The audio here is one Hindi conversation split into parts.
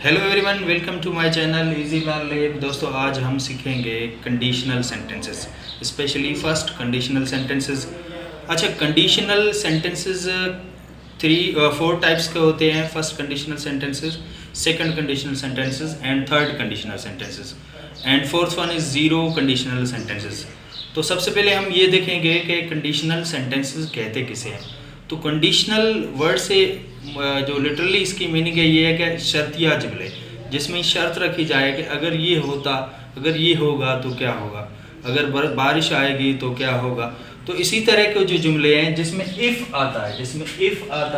Hello everyone, welcome to my channel easy learn. दोस्तों, आज हम सीखेंगे conditional sentences, specially first conditional sentences. अच्छा, कंडीशनल सेंटेंसेस फोर टाइप्स के होते हैं। First conditional sentences, second conditional sentences and third conditional sentences, and fourth one is zero conditional sentences. तो सबसे पहले हम ये देखेंगे कि कंडीशनल सेंटेंसेस कहते किसे हैं। तो कंडीशनल वर्ड से जो लिटरली इसकी मीनिंग है ये है कि शर्तिया जुमले, जिसमें शर्त रखी जाए कि अगर ये होता, अगर ये होगा तो क्या होगा, अगर बारिश आएगी तो क्या होगा। तो इसी तरह के जो जुमले हैं जिसमें इफ़ आता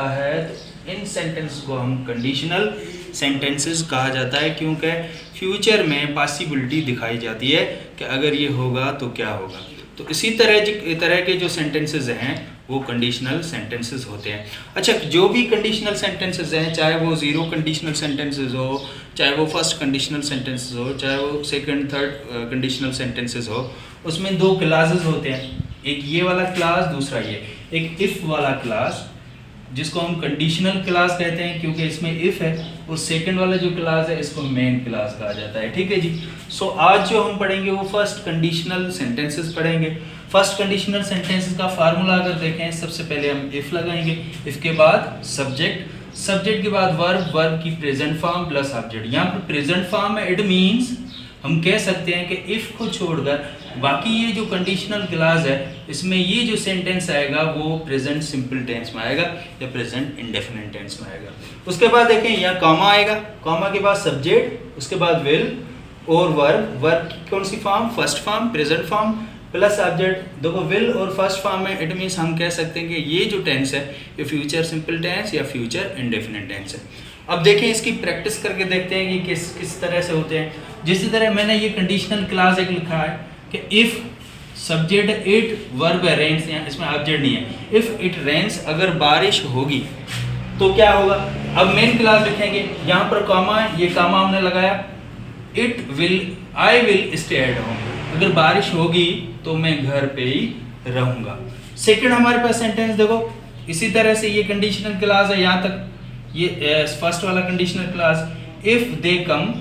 है, तो इन सेंटेंस को हम कंडीशनल सेंटेंसेस कहा जाता है, क्योंकि फ्यूचर में पॉसिबिलिटी दिखाई जाती है कि अगर ये होगा तो क्या होगा। तो इसी तरह के जो सेंटेंसेस हैं वो कंडीशनल सेंटेंसेस होते हैं। अच्छा, जो भी कंडीशनल सेंटेंसेस हैं, चाहे वो जीरो कंडीशनल सेंटेंसेस हो, चाहे वो फर्स्ट कंडीशनल सेंटेंसेस हो, चाहे वो सेकंड थर्ड कंडीशनल सेंटेंसेस हो, उसमें दो क्लासेस होते हैं। एक ये वाला क्लास, दूसरा ये एक इफ़ वाला क्लास, जिसको हम कंडीशनल क्लास कहते हैं क्योंकि इसमें इफ़ है। और सेकंड वाला जो क्लास है इसको मेन क्लास कहा जाता है। ठीक है जी। सो आज जो हम पढ़ेंगे वो फर्स्ट कंडीशनल सेंटेंसेस पढ़ेंगे। फर्स्ट कंडीशनल सेंटेंसेस का फार्मूला अगर देखें, सबसे पहले हम इफ़ लगाएंगे, इफ़ के बाद सब्जेक्ट, सब्जेक्ट के बाद वर्ब, वर्ब की प्रेजेंट फॉर्म प्लस ऑब्जेक्ट। यहाँ पर प्रेजेंट फॉर्म है, इट मीन्स हम कह सकते हैं कि इफ़ को छोड़कर बाकी ये जो कंडीशनल क्लास है इसमें ये जो सेंटेंस आएगा वो प्रेजेंट सिंपल टेंस में आएगा या प्रेजेंट इंडेफिनिट टेंस में आएगा। उसके बाद देखें यहाँ कॉमा आएगा, कॉमा के बाद सब्जेक्ट, उसके बाद विल और वर्ब, वर्ब की कौन सी form, first form, present form plus object. देखो विल और फर्स्ट फॉर्म में, इट मीन्स हम कह सकते हैं कि ये जो टेंस है ये फ्यूचर सिंपल टेंस या फ्यूचर इंडेफिनिट टेंस है। अब देखें, इसकी प्रैक्टिस करके देखते हैं कि किस तरह से होते हैं। जिस तरह मैंने ये कंडीशनल क्लास एक लिखा है कि इफ़ सब्जेक्ट इट, वर्ब है रेन्स, यहाँ इसमें ऑब्जेक्ट नहीं है। इफ़ इट रेन्स, अगर बारिश होगी तो क्या होगा। अब मेन क्लास लिखेंगे, यहाँ पर कॉमा है, ये कॉमा हमने लगाया। It will, I will stay at home, अगर बारिश होगी तो मैं घर पे ही रहूँगा। सेकंड हमारे पास सेंटेंस देखो, इसी तरह से ये कंडीशनल क्लास है, यहाँ तक ये फर्स्ट वाला कंडीशनल क्लास। इफ़ दे कम,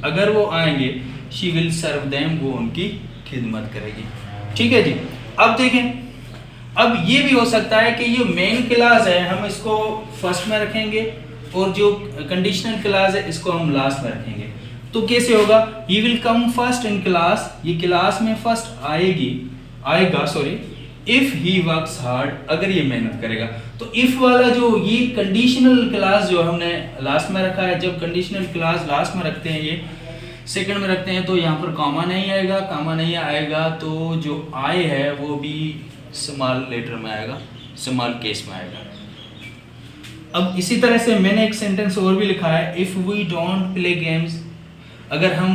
अगर वो आएंगे, शी विल सर्व देम, वो उनकी खिदमत करेगी। ठीक है जी। अब देखें, अब ये भी हो सकता है कि ये मेन क्लास है, हम इसको फर्स्ट में रखेंगे और जो कंडीशनल क्लास है इसको हम लास्ट में रखेंगे। तो कैसे होगा, he will come first in class, ये क्लास में फर्स्ट आएगा sorry, if he works hard, अगर ये मेहनत करेगा। तो इफ वाला जो ये कंडीशनल क्लास जो हमने लास्ट में रखा है, जब कंडीशनल क्लास लास्ट में रखते हैं, ये सेकंड में रखते हैं, तो यहाँ पर कॉमा नहीं आएगा, कॉमा नहीं आएगा तो जो आई है वो भी स्मॉल लेटर में आएगा, स्मॉल केस में आएगा। अब इसी तरह से मैंने एक सेंटेंस और भी लिखा है, if we don't play games, अगर हम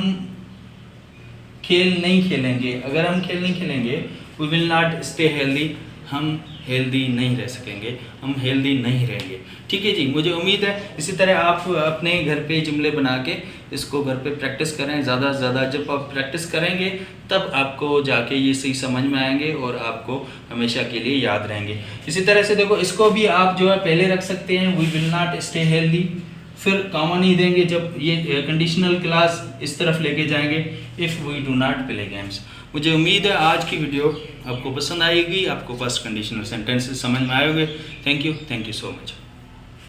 खेल नहीं खेलेंगे, we will not stay healthy, हम हेल्दी नहीं रह सकेंगे, हम हेल्दी नहीं रहेंगे। ठीक है जी। मुझे उम्मीद है इसी तरह आप अपने घर पे जुमले बना के इसको घर पे प्रैक्टिस करें ज़्यादा से ज़्यादा। जब आप प्रैक्टिस करेंगे तब आपको जाके ये सही समझ में आएंगे और आपको हमेशा के लिए याद रहेंगे। इसी तरह से देखो, इसको भी आप जो है पहले रख सकते हैं, we will not stay healthy, फिर कॉमा नहीं देंगे जब ये कंडीशनल क्लास इस तरफ लेके जाएंगे, if we do not play games. मुझे उम्मीद है आज की वीडियो आपको पसंद आएगी, आपको फर्स्ट कंडीशनल सेंटेंसेस समझ में आए होंगे। Thank you so much.